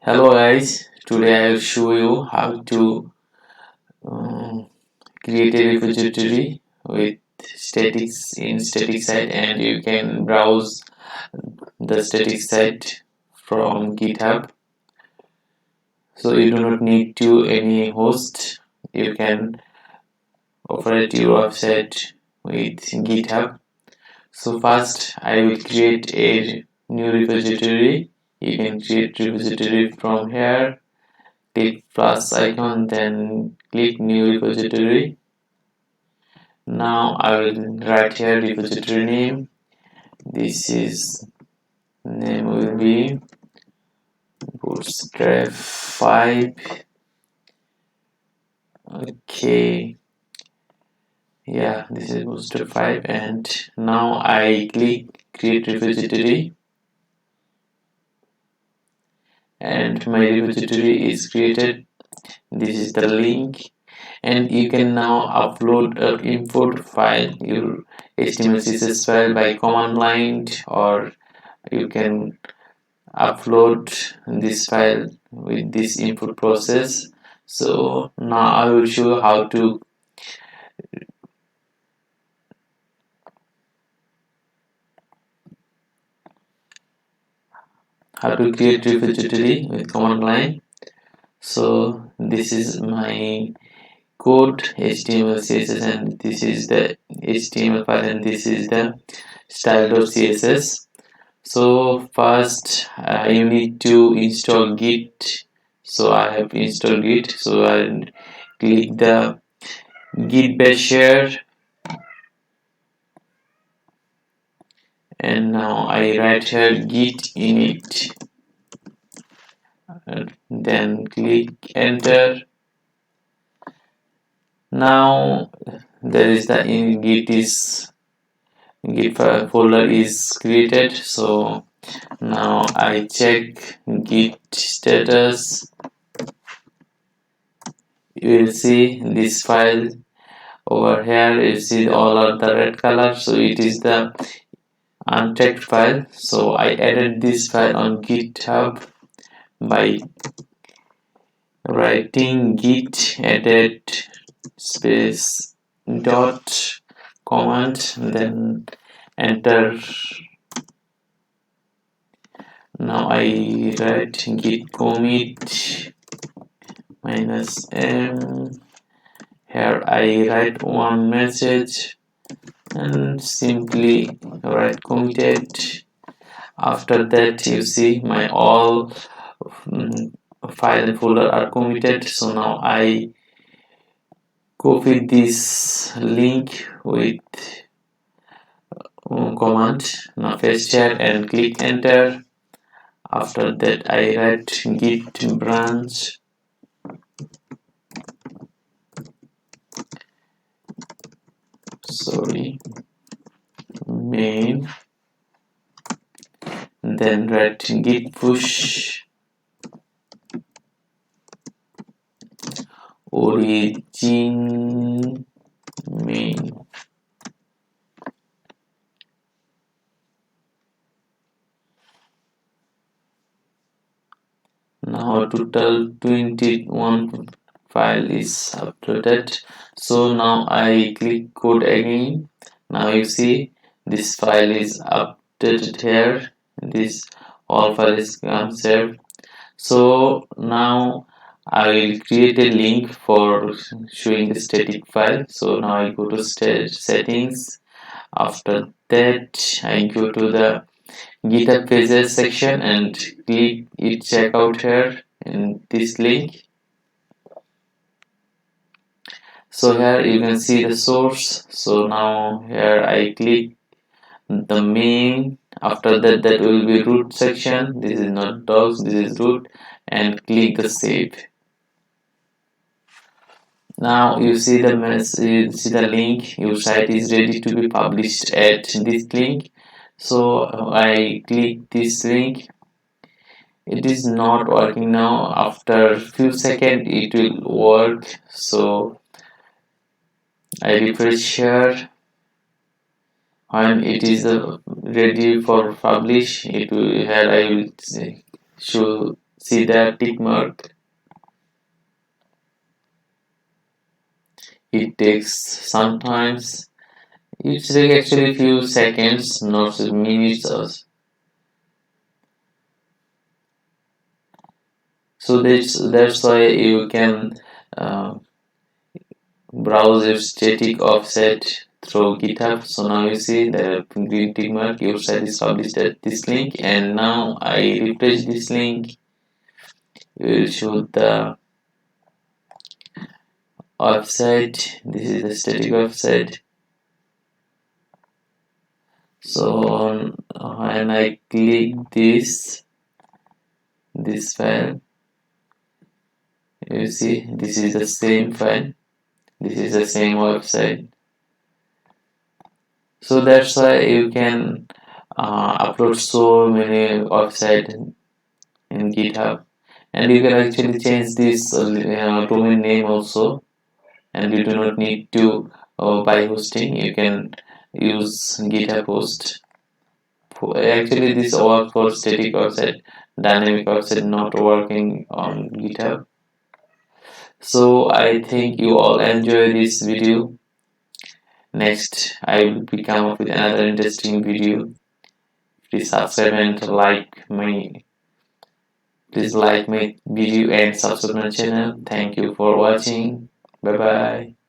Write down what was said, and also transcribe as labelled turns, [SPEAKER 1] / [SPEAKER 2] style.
[SPEAKER 1] Hello guys, today I will show you how to um, create a repository with statics in static site, and you can browse the static site from GitHub. So you do not need to any host. You can operate your website with GitHub. So first I will create a new repository. You can create repository from here. Click plus icon, then click new repository. Now I will write here repository name. This is name will be bootstrap 5. Okay, yeah, this is bootstrap 5, and now I click create repository, and my repository is created. This is the link, and you can now upload or import file, your HTML CSS file by command line, or you can upload this file with this input process. So now I will show you how to create repository with command line. So this is my code HTML CSS, and this is the HTML file, and this is the style.css. So first you need to install Git. So I have installed Git. So I click the Git basher, and now I write here Git init, then click enter. Now there is the Git folder is created. So now I check Git status. You will see this file over here. You see all of the red color, so it is the unchecked file. So I added this file on GitHub by writing git added space dot command, then enter. Now I write git commit -m. Here I write one message and simply write committed. After that, you see my all file and folder are committed. So now I copy this link with command. Now paste here and click enter. After that, I write git branch main, then write git push origin main. Now total 21 file is uploaded. So now I click code again. Now you see this file is updated here. This all file is saved. So now I will create a link for showing the static file. So now I go to settings. After that, I go to the GitHub pages section and click it checkout here in this link. So here you can see the source. So now here I click the main. After that, that will be root section. This is not docs, this is root, and click the save. Now you see the message, see the link. Your site is ready to be published at this link. So I click this link. It is not working now. After few seconds it will work. So I refresh here. When it is ready for publish, it will here I will show see the tick mark. It takes sometimes. It takes actually few seconds, not minutes. So that's why you can uh, browse your static offset through GitHub. So now you see the green tick mark. Your site is published at this link, and now I refresh this link. You will show the website. This is the static website. So when I click this file, you see this is the same file. This is the same website. So that's why you can upload so many websites in GitHub, and you can actually change this domain name also, and you do not need to buy hosting. You can use GitHub host. Actually, this works for static website, dynamic website not working on GitHub. So I think you all enjoy this video. Next, I will be come up with another interesting video. Please subscribe and like my video and subscribe my channel. Thank you for watching. Bye bye.